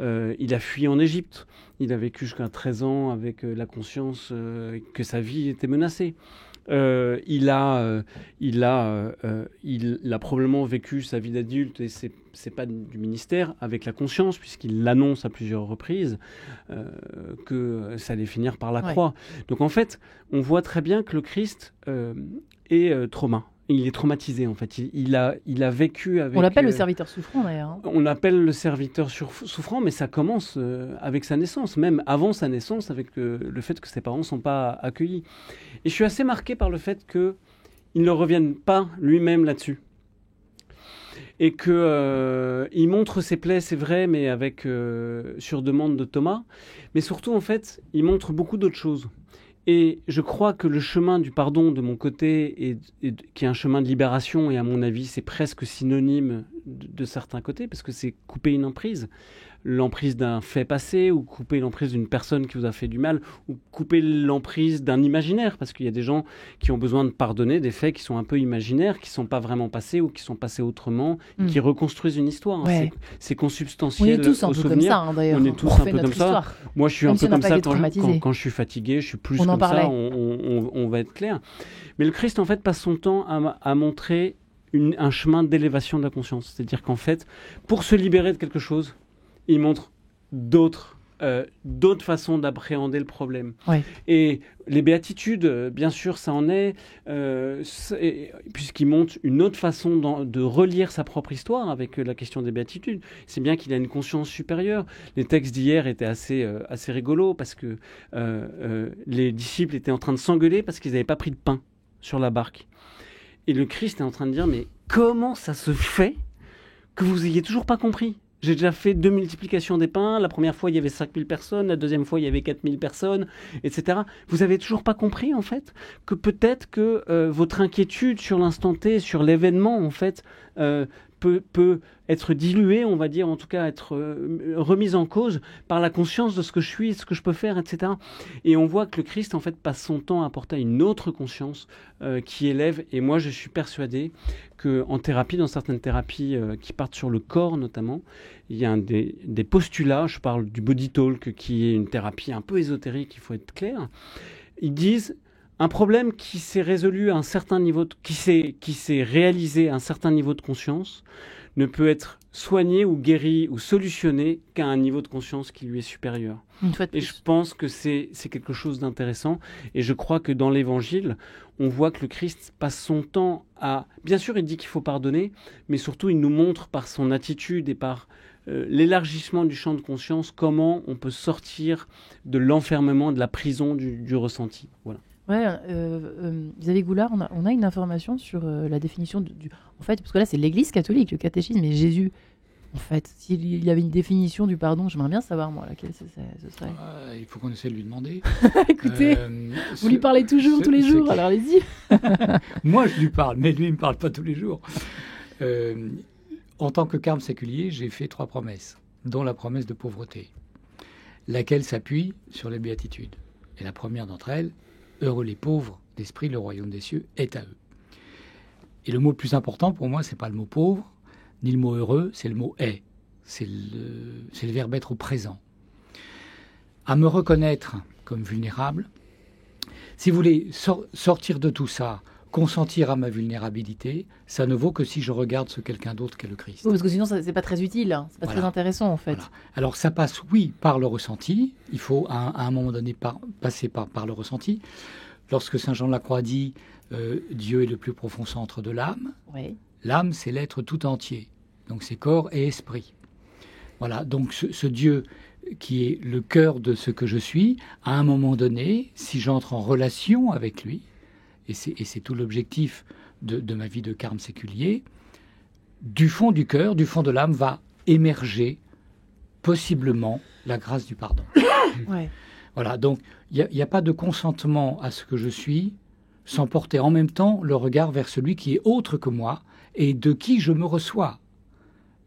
Il a fui en Égypte. Il a vécu jusqu'à 13 ans avec la conscience que sa vie était menacée. Il a probablement vécu sa vie d'adulte, et c'est pas du ministère, avec la conscience, puisqu'il l'annonce à plusieurs reprises que ça allait finir par la croix. Donc en fait, on voit très bien que le Christ est trauma. Il est traumatisé en fait. Il a vécu avec... On l'appelle le serviteur souffrant d'ailleurs. Hein. On l'appelle le serviteur souffrant, mais ça commence avec sa naissance, même avant sa naissance, avec le fait que ses parents ne sont pas accueillis. Et je suis assez marqué par le fait qu'il ne revienne pas lui-même là-dessus. Et qu'il montre ses plaies, c'est vrai, mais sur demande de Thomas. Mais surtout, en fait, il montre beaucoup d'autres choses. Et je crois que le chemin du pardon de mon côté, qui est un chemin de libération, et à mon avis c'est presque synonyme de certains côtés, parce que c'est couper une emprise, l'emprise d'un fait passé, ou couper l'emprise d'une personne qui vous a fait du mal, ou couper l'emprise d'un imaginaire, parce qu'il y a des gens qui ont besoin de pardonner des faits qui sont un peu imaginaires, qui ne sont pas vraiment passés, ou qui sont passés autrement, qui reconstruisent une histoire. Ouais. C'est consubstantiel. On est tous un peu comme ça, hein, d'ailleurs. On est tous un peu comme ça. Moi, je suis un peu comme ça quand je suis fatigué, je suis plus comme ça, on va être clair. Mais le Christ, en fait, passe son temps à montrer un chemin d'élévation de la conscience. C'est-à-dire qu'en fait, pour se libérer de quelque chose, il montre d'autres façons d'appréhender le problème. Ouais. Et les béatitudes, bien sûr, ça en est, puisqu'il montre une autre façon de relire sa propre histoire avec la question des béatitudes. C'est bien qu'il a une conscience supérieure. Les textes d'hier étaient assez rigolos, parce que les disciples étaient en train de s'engueuler parce qu'ils n'avaient pas pris de pain sur la barque. Et le Christ est en train de dire, mais comment ça se fait que vous n'ayez toujours pas compris ? J'ai déjà fait 2 multiplications des pains. La première fois, il y avait 5000 personnes. La deuxième fois, il y avait 4000 personnes, etc. Vous n'avez toujours pas compris, en fait, que peut-être que votre inquiétude sur l'instant T, sur l'événement, en fait, peut être diluée, on va dire, en tout cas être remise en cause par la conscience de ce que je suis, ce que je peux faire, etc. Et on voit que le Christ, en fait, passe son temps à apporter une autre conscience qui élève. Et moi, je suis persuadé qu'en thérapie, dans certaines thérapies qui partent sur le corps notamment, il y a des postulats, je parle du body talk, qui est une thérapie un peu ésotérique, il faut être clair. Ils disent un problème qui s'est résolu à un certain niveau, qui s'est réalisé à un certain niveau de conscience, ne peut être soigné ou guéri ou solutionné qu'à un niveau de conscience qui lui est supérieur. Et je pense que c'est quelque chose d'intéressant. Et je crois que dans l'Évangile, on voit que le Christ passe son temps à... Bien sûr, il dit qu'il faut pardonner, mais surtout, il nous montre par son attitude et par l'élargissement du champ de conscience comment on peut sortir de l'enfermement, de la prison du ressenti. Voilà. Ouais, Xavier Goulard, on a une information sur la définition du... En fait, parce que là, c'est l'Église catholique, le catéchisme, et Jésus. En fait, s'il y avait une définition du pardon, j'aimerais bien savoir, moi, laquelle ce serait. Il faut qu'on essaie de lui demander. Écoutez, vous lui parlez toujours, tous les jours, alors allez-y. Moi, je lui parle, mais lui, il ne me parle pas tous les jours. en tant que carme séculier, j'ai fait 3 promesses, dont la promesse de pauvreté, laquelle s'appuie sur les béatitudes. Et la première d'entre elles, « Heureux les pauvres d'esprit, le royaume des cieux est à eux ». Et le mot le plus important pour moi, c'est pas le mot pauvre, ni le mot heureux, c'est le mot est. C'est le verbe être au présent. À me reconnaître comme vulnérable, si vous voulez sortir de tout ça, consentir à ma vulnérabilité, ça ne vaut que si je regarde ce quelqu'un d'autre qu'est le Christ. Oui, parce que sinon, c'est pas très utile, hein. C'est pas très intéressant en fait. Voilà. Alors ça passe, oui, par le ressenti. Il faut à un moment donné passer par le ressenti. Lorsque Saint Jean de la Croix dit Dieu est le plus profond centre de l'âme, Oui. L'âme, c'est l'être tout entier. Donc c'est corps et esprit. Voilà, donc ce Dieu qui est le cœur de ce que je suis, à un moment donné, si j'entre en relation avec lui, et c'est tout l'objectif de ma vie de carme séculier, du fond du cœur, du fond de l'âme, va émerger possiblement la grâce du pardon. Ouais. Voilà, donc il n'y a pas de consentement à ce que je suis sans porter en même temps le regard vers celui qui est autre que moi et de qui je me reçois.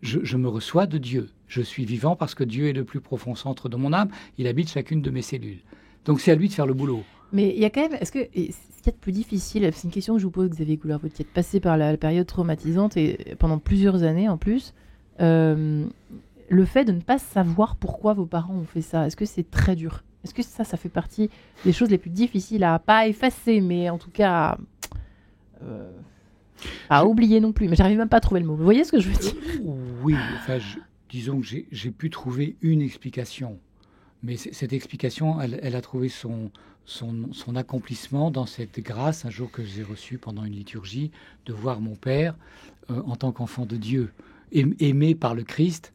Je me reçois de Dieu. Je suis vivant parce que Dieu est le plus profond centre de mon âme. Il habite chacune de mes cellules. Donc c'est à lui de faire le boulot. Mais il y a quand même, est-ce que ce qu'il y a de plus difficile, c'est une question que je vous pose, Xavier Coulard, qui êtes passé par la période traumatisante et pendant plusieurs années en plus, le fait de ne pas savoir pourquoi vos parents ont fait ça, est-ce que c'est très dur? Est-ce que ça fait partie des choses les plus difficiles à pas effacer, mais en tout cas à oublier non plus? Mais j'arrive même pas à trouver le mot. Vous voyez ce que je veux dire? Oui, enfin, disons que j'ai pu trouver une explication. Mais cette explication, elle a trouvé son accomplissement dans cette grâce, un jour que j'ai reçue pendant une liturgie, de voir mon père en tant qu'enfant de Dieu, aimé par le Christ,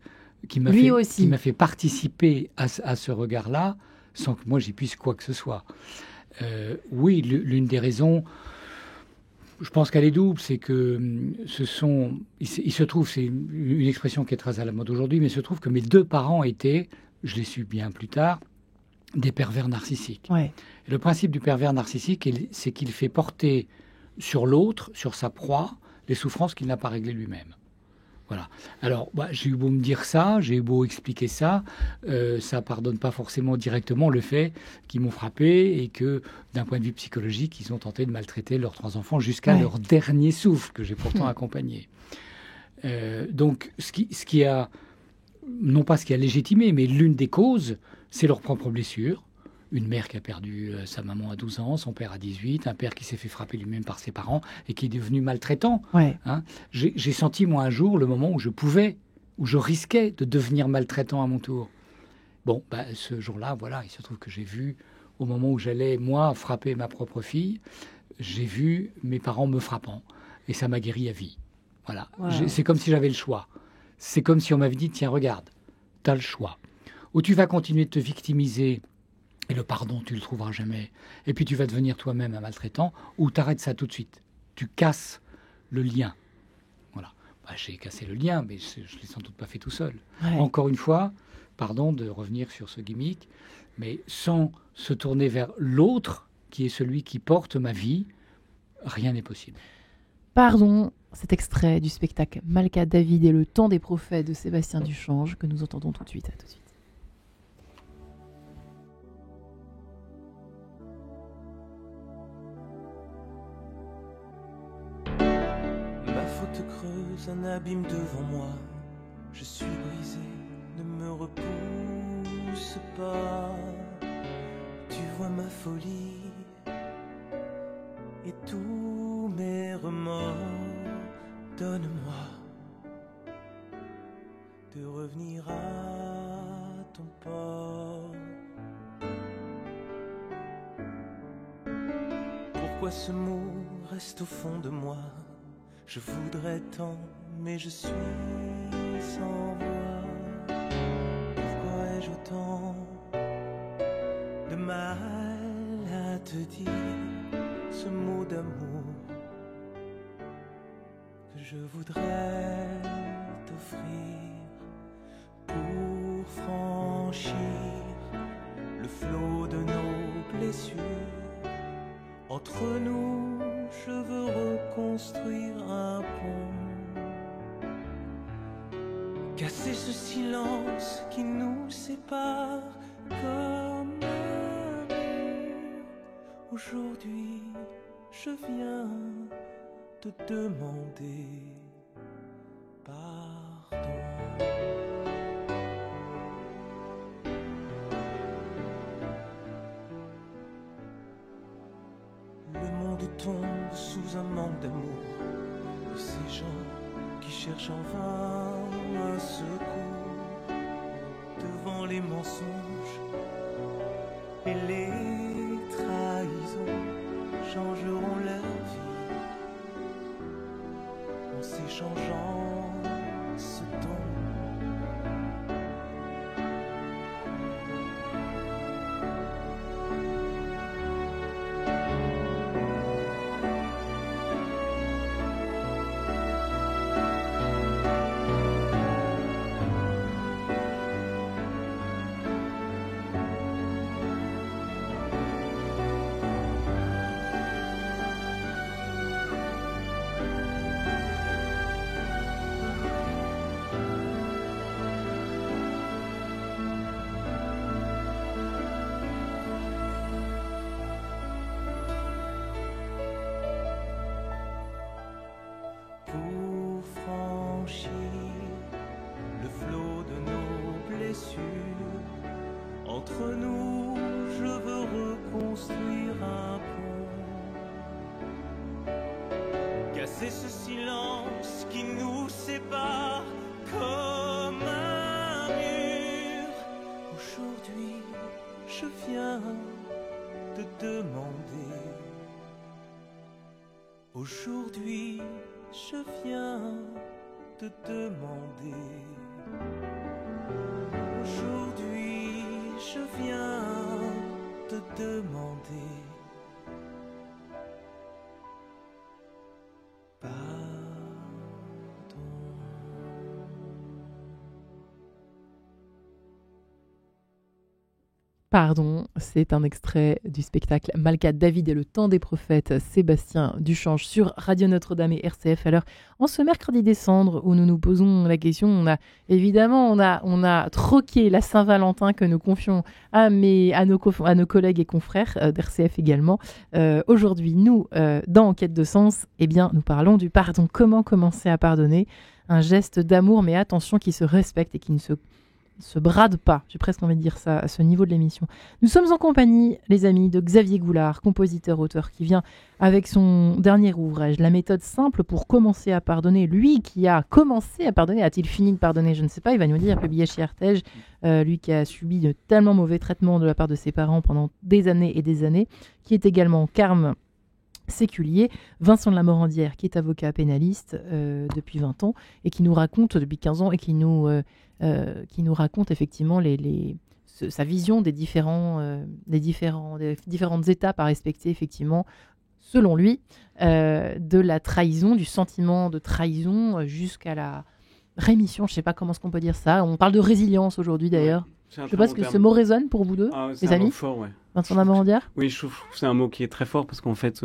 qui m'a fait participer à ce regard-là, sans que moi j'y puisse quoi que ce soit. Oui, l'une des raisons, je pense qu'elle est double, c'est que il se trouve, c'est une expression qui est très à la mode aujourd'hui, mais il se trouve que mes 2 parents étaient, je l'ai su bien plus tard, des pervers narcissiques. Ouais. Et le principe du pervers narcissique, c'est qu'il fait porter sur l'autre, sur sa proie, les souffrances qu'il n'a pas réglées lui-même. Voilà. Alors, j'ai eu beau me dire ça, j'ai eu beau expliquer ça, ça pardonne pas forcément directement le fait qu'ils m'ont frappé et que, d'un point de vue psychologique, ils ont tenté de maltraiter leurs 3 enfants jusqu'à leur dernier souffle, que j'ai pourtant accompagné. Donc, ce qui a, non pas ce qui a légitimé, mais l'une des causes, c'est leur propre blessure. Une mère qui a perdu sa maman à 12 ans, son père à 18, un père qui s'est fait frapper lui-même par ses parents et qui est devenu maltraitant. Ouais. Hein. J'ai senti, moi, un jour, le moment où je risquais de devenir maltraitant à mon tour. Bon, ce jour-là, voilà, il se trouve que j'ai vu, au moment où j'allais, moi, frapper ma propre fille, j'ai vu mes parents me frappant. Et ça m'a guéri à vie. Voilà. Wow. C'est comme si j'avais le choix. C'est comme si on m'avait dit, tiens, regarde, t'as le choix. Ou tu vas continuer de te victimiser, et le pardon, tu le trouveras jamais. Et puis tu vas devenir toi-même un maltraitant, ou t'arrêtes ça tout de suite. Tu casses le lien. Voilà. J'ai cassé le lien, mais je ne l'ai sans doute pas fait tout seul. Ouais. Encore une fois, pardon de revenir sur ce gimmick, mais sans se tourner vers l'autre, qui est celui qui porte ma vie, rien n'est possible. Pardon, cet extrait du spectacle Malka David et le temps des prophètes de Sébastien Duchange, que nous entendons tout de suite. À tout de suite. Un abîme devant moi, je suis brisé, ne me repousse pas. Tu vois ma folie et tous mes remords. Donne-moi de revenir à ton port. Pourquoi ce mot reste au fond de moi? Je voudrais tant, mais je suis sans voix. Pourquoi ai-je autant de mal à te dire ce mot d'amour que je voudrais t'offrir pour franchir le flot de nos blessures? Entre nous, je veux reconstruire un pont casser ce silence qui nous sépare comme un mur. Aujourd'hui, je viens te demander pardon. Le monde tombe sous un manque d'amour de ces gens qui cherchent en vain un secours devant les mensonges et les trahisons changeront leur vie en s'échangeant ce ton. Pour franchir le flot de nos blessures, entre nous, je veux reconstruire un pont, casser ce silence qui nous sépare comme un mur. Aujourd'hui, je viens te demander. Aujourd'hui, je viens te demander. Aujourd'hui, je viens te demander Pardon, c'est un extrait du spectacle Malka, David et le temps des prophètes, Sébastien Duchange sur Radio Notre-Dame et RCF. Alors, en ce mercredi des cendres où nous nous posons la question, on a troqué la Saint-Valentin que nous confions à nos collègues et confrères d'RCF également. Aujourd'hui, nous, dans Enquête de sens, eh bien, nous parlons du pardon. Comment commencer à pardonner? Un geste d'amour, mais attention, qui se respecte et qui ne se brade pas, j'ai presque envie de dire ça à ce niveau de l'émission. Nous sommes en compagnie, les amis, de Xavier Goulard, compositeur-auteur, qui vient avec son dernier ouvrage, La méthode simple pour commencer à pardonner. Lui qui a commencé à pardonner, a-t-il fini de pardonner? Je ne sais pas, il va nous dire, publié chez Artege, lui qui a subi de tellement mauvais traitements de la part de ses parents pendant des années et des années, qui est également carme séculier, Vincent de la Morandière, qui est avocat pénaliste depuis 20 ans et qui nous raconte depuis 15 ans et qui nous raconte effectivement sa vision des différentes étapes à respecter effectivement, selon lui, de la trahison, du sentiment de trahison jusqu'à la rémission. Je ne sais pas comment est-ce qu'on peut dire ça. On parle de résilience aujourd'hui d'ailleurs. Je ne sais pas si ce mot résonne pour vous deux, les amis. Fort, ouais. Vincent de la Morandière ? Oui, je trouve que c'est un mot qui est très fort parce qu'en fait,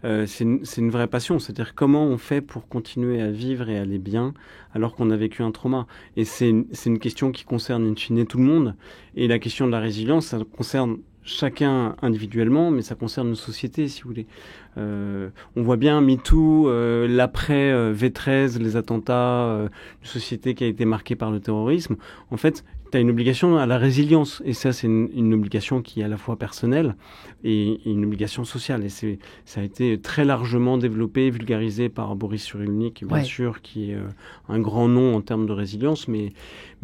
c'est une vraie passion. C'est-à-dire comment on fait pour continuer à vivre et aller bien alors qu'on a vécu un trauma. Et c'est une question qui concerne in fine tout le monde. Et la question de la résilience, ça concerne chacun individuellement, mais ça concerne une société, si vous voulez. On voit bien MeToo, l'après V13, les attentats, une société qui a été marquée par le terrorisme. En fait, tu as une obligation à la résilience. Et ça, c'est une obligation qui est à la fois personnelle et une obligation sociale. Et ça a été très largement développé, vulgarisé par Boris Cyrulnik, bien sûr, qui est un grand nom en termes de résilience. Mais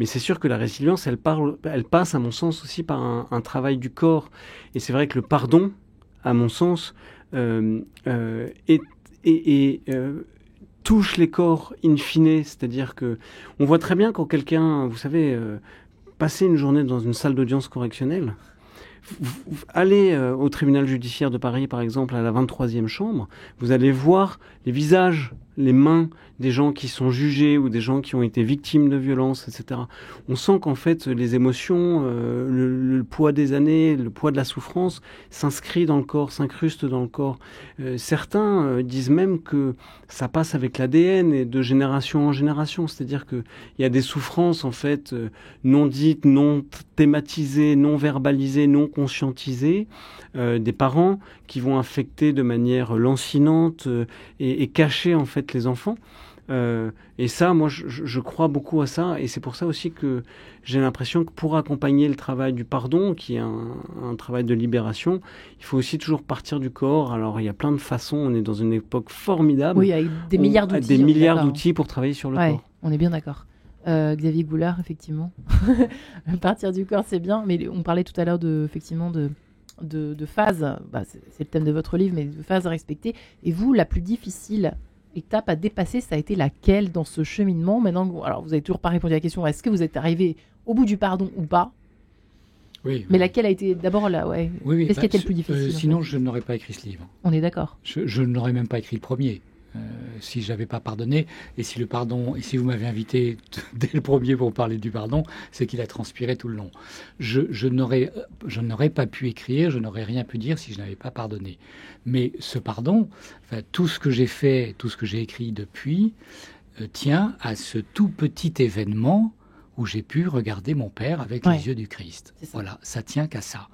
c'est sûr que la résilience, elle passe, à mon sens, aussi par un travail du corps. Et c'est vrai que le pardon, à mon sens, touche les corps in fine. C'est-à-dire que on voit très bien quand quelqu'un, vous savez, passer une journée dans une salle d'audience correctionnelle, allez au tribunal judiciaire de Paris, par exemple, à la 23e chambre, vous allez voir les visages les mains des gens qui sont jugés ou des gens qui ont été victimes de violences, etc. On sent qu'en fait, les émotions, le poids des années, le poids de la souffrance s'inscrit dans le corps, s'incruste dans le corps. Certains disent même que ça passe avec l'ADN et de génération en génération. C'est-à-dire qu'il y a des souffrances, en fait, non dites, non thématisées, non verbalisées, non conscientisées, des parents qui vont affecter de manière lancinante et cacher, en fait, les enfants. Et ça, moi, je crois beaucoup à ça, et c'est pour ça aussi que j'ai l'impression que pour accompagner le travail du pardon, qui est un travail de libération, il faut aussi toujours partir du corps. Alors, il y a plein de façons, on est dans une époque formidable. Oui, avec des milliards d'outils. Des milliards d'outils pour travailler sur le corps. On est bien d'accord. Xavier Goulard, effectivement. Partir du corps, c'est bien, mais on parlait tout à l'heure de phases, c'est le thème de votre livre, mais de phases à respecter. Et vous, la plus difficile étape à dépasser, ça a été laquelle dans ce cheminement? Maintenant, alors vous n'avez toujours pas répondu à la question, est-ce que vous êtes arrivé au bout du pardon ou pas? Oui. Mais laquelle a été d'abord là, ouais. Oui, Qu'est-ce qui était le plus difficile? Sinon, je n'aurais pas écrit ce livre. On est d'accord. Je n'aurais même pas écrit le premier. Si j'avais pas pardonné, et si le pardon, et si vous m'avez invité dès le premier pour parler du pardon, c'est qu'il a transpiré tout le long. Je n'aurais pas pu écrire, je n'aurais rien pu dire si je n'avais pas pardonné. Mais ce pardon, tout ce que j'ai fait, tout ce que j'ai écrit depuis, tient à ce tout petit événement où j'ai pu regarder mon père avec les yeux du Christ. Voilà, ça tient qu'à ça.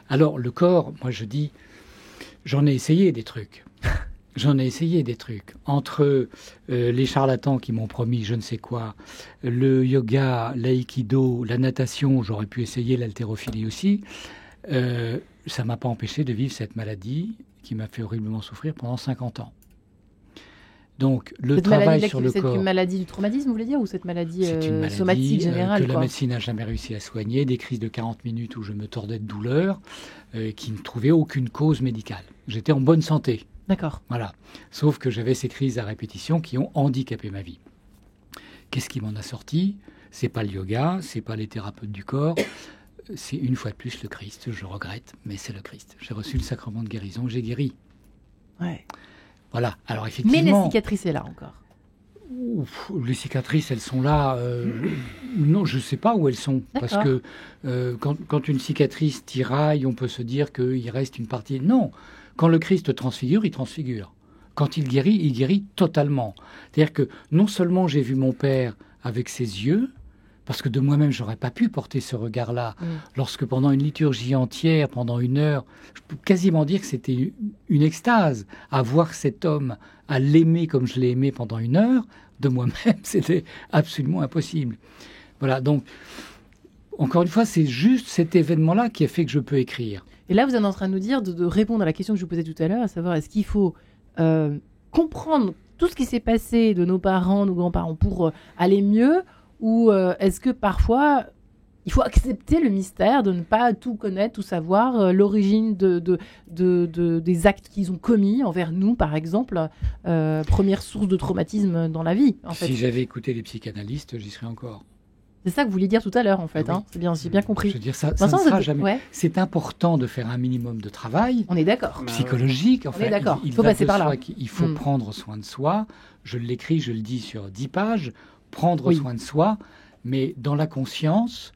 Alors le corps, moi je dis, j'en ai essayé des trucs. J'en ai essayé des trucs. Entre les charlatans qui m'ont promis je ne sais quoi, le yoga, l'aïkido, la natation, j'aurais pu essayer l'haltérophilie aussi. Ça ne m'a pas empêché de vivre cette maladie qui m'a fait horriblement souffrir pendant 50 ans. Donc, le travail sur le corps... C'est une maladie du traumatisme, vous voulez dire, ou cette maladie somatique générale que la médecine n'a jamais réussi à soigner, des crises de 40 minutes où je me tordais de douleur, qui ne trouvaient aucune cause médicale. J'étais en bonne santé. D'accord. Voilà. Sauf que j'avais ces crises à répétition qui ont handicapé ma vie. Qu'est-ce qui m'en a sorti? C'est pas le yoga, c'est pas les thérapeutes du corps, c'est une fois de plus le Christ. Je regrette, mais c'est le Christ. J'ai reçu le sacrement de guérison, j'ai guéri. Ouais. Voilà. Alors effectivement. Mais la cicatrice est là encore. Ouf, les cicatrices, elles sont là. Non, je ne sais pas où elles sont. D'accord. Parce que quand une cicatrice tiraille, on peut se dire qu'il reste une partie. Non. Quand le Christ transfigure, il transfigure. Quand il guérit totalement. C'est-à-dire que non seulement j'ai vu mon père avec ses yeux, parce que de moi-même, je n'aurais pas pu porter ce regard-là, lorsque pendant une liturgie entière, pendant 1 heure, je peux quasiment dire que c'était une extase à voir cet homme, à l'aimer comme je l'ai aimé pendant 1 heure, de moi-même, c'était absolument impossible. Voilà, donc, encore une fois, c'est juste cet événement-là qui a fait que je peux écrire. Et là, vous êtes en train de nous dire, de répondre à la question que je vous posais tout à l'heure, à savoir, est-ce qu'il faut comprendre tout ce qui s'est passé de nos parents, nos grands-parents, pour aller mieux, ou est-ce que parfois, il faut accepter le mystère de ne pas tout connaître, tout savoir, l'origine des actes qu'ils ont commis envers nous, par exemple, première source de traumatisme dans la vie, en fait. Si j'avais écouté les psychanalystes, j'y serais encore. C'est ça que vous vouliez dire tout à l'heure, en fait. Oui. Hein. C'est bien, j'ai bien compris. Je veux dire, ça ne sera jamais. Ouais. C'est important de faire un minimum de travail. On est d'accord. Psychologique. On est d'accord. Il faut passer par là. Il faut prendre soin de soi. Je l'écris, je le dis sur 10 pages. Prendre soin de soi, mais dans la conscience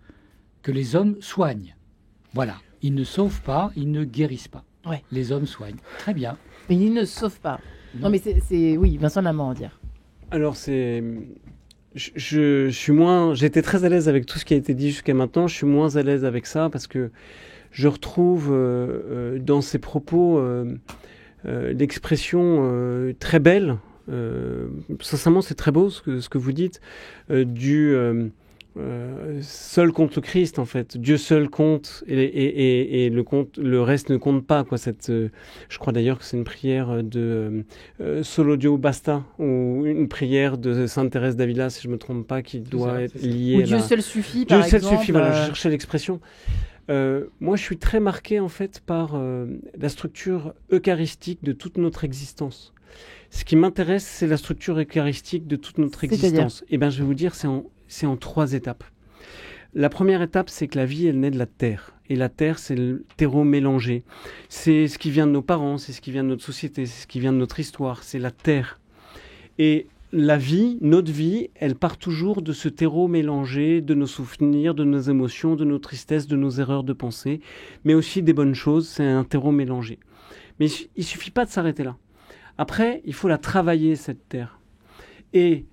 que les hommes soignent. Voilà. Ils ne sauvent pas, ils ne guérissent pas. Ouais. Les hommes soignent. Très bien. Mais ils ne sauvent pas. Non, mais c'est... Oui, Vincent Lamant à dire. Alors, c'est... Je suis moins... J'étais très à l'aise avec tout ce qui a été dit jusqu'à maintenant. Je suis moins à l'aise avec ça parce que je retrouve dans ces propos l'expression très belle. Sincèrement, c'est très beau ce que vous dites du seul compte le Christ, en fait. Dieu seul compte et le reste ne compte pas, quoi. Je crois d'ailleurs que c'est une prière de Solo Dio Basta, ou une prière de Sainte Thérèse d'Avila, si je ne me trompe pas, qui doit être liée ou Dieu seul suffit, par exemple. Dieu seul suffit, voilà, je cherchais l'expression. Moi, je suis très marqué, en fait, par la structure eucharistique de toute notre existence. Ce qui m'intéresse, c'est la structure eucharistique de toute notre existence. Et je vais vous dire, c'est en 3 étapes. La première étape, c'est que la vie, elle naît de la terre. Et la terre, c'est le terreau mélangé. C'est ce qui vient de nos parents, c'est ce qui vient de notre société, c'est ce qui vient de notre histoire, c'est la terre. Et la vie, notre vie, elle part toujours de ce terreau mélangé de nos souvenirs, de nos émotions, de nos tristesses, de nos erreurs de pensée, mais aussi des bonnes choses, c'est un terreau mélangé. Mais il suffit pas de s'arrêter là. Après, il faut la travailler, cette terre. Et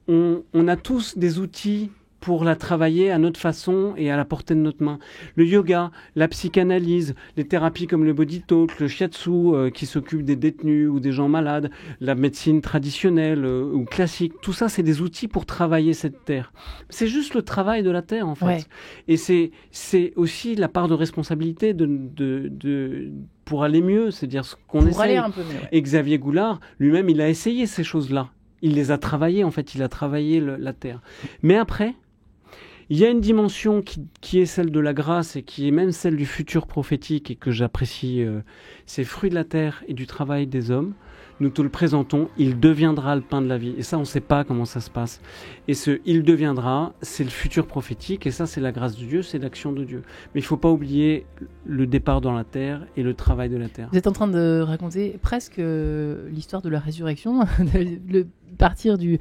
on a tous des outils pour la travailler à notre façon et à la portée de notre main. Le yoga, la psychanalyse, les thérapies comme le body talk, le shiatsu qui s'occupe des détenus ou des gens malades, la médecine traditionnelle ou classique, tout ça c'est des outils pour travailler cette terre. C'est juste le travail de la terre en fait. Ouais. Et c'est aussi la part de responsabilité pour aller mieux, c'est-à-dire ce qu'on Pour aller essaye. un peu mieux. Ouais. Et Xavier Goulard, lui-même, il a essayé ces choses-là. Il les a travaillées, en fait, il a travaillé la terre. Mais après, il y a une dimension qui est celle de la grâce et qui est même celle du futur prophétique et que j'apprécie, c'est fruit de la terre et du travail des hommes. Nous te le présentons, il deviendra le pain de la vie. Et ça, on ne sait pas comment ça se passe. Et ce « il deviendra », c'est le futur prophétique et ça, c'est la grâce de Dieu, c'est l'action de Dieu. Mais il ne faut pas oublier le départ dans la terre et le travail de la terre. Vous êtes en train de raconter presque l'histoire de la résurrection, le partir du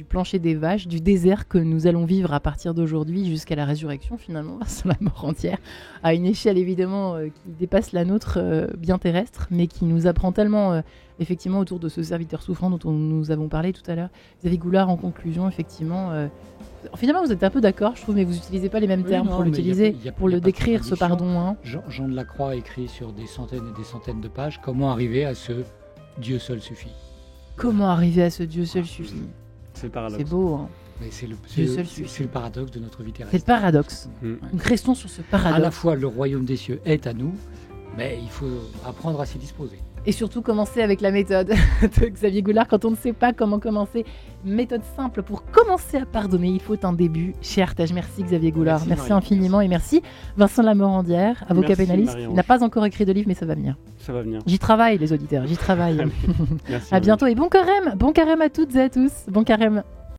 plancher des vaches, du désert que nous allons vivre à partir d'aujourd'hui jusqu'à la résurrection finalement, sur la mort entière, à une échelle évidemment qui dépasse la nôtre, bien terrestre, mais qui nous apprend tellement effectivement autour de ce serviteur souffrant dont nous avons parlé tout à l'heure. Xavier Goulard, en conclusion, effectivement, finalement vous êtes un peu d'accord, je trouve, mais vous n'utilisez pas les mêmes termes pour l'utiliser, pour le décrire, ce pardon. Hein. Jean de la Croix écrit sur des centaines et des centaines de pages comment arriver à ce Dieu seul suffit. Comment arriver à ce Dieu seul suffit? C'est le paradoxe. C'est beau, hein. Mais c'est le paradoxe de notre vie terrestre. C'est le paradoxe. Mmh. Donc restons sur ce paradoxe. À la fois, le royaume des cieux est à nous, mais il faut apprendre à s'y disposer. Et surtout commencer avec la méthode de Xavier Goulard quand on ne sait pas comment commencer. Méthode simple pour commencer à pardonner. Il faut un début chez Artege. Merci Xavier Goulard. Merci Marion. infiniment. Et merci Vincent Lamorandière, avocat Merci, pénaliste. Marie-Ange. Il n'a pas encore écrit de livre, mais ça va venir. Ça va venir. J'y travaille, les auditeurs. J'y travaille. Merci. À bientôt et bon carême. Bon carême à toutes et à tous. Bon carême.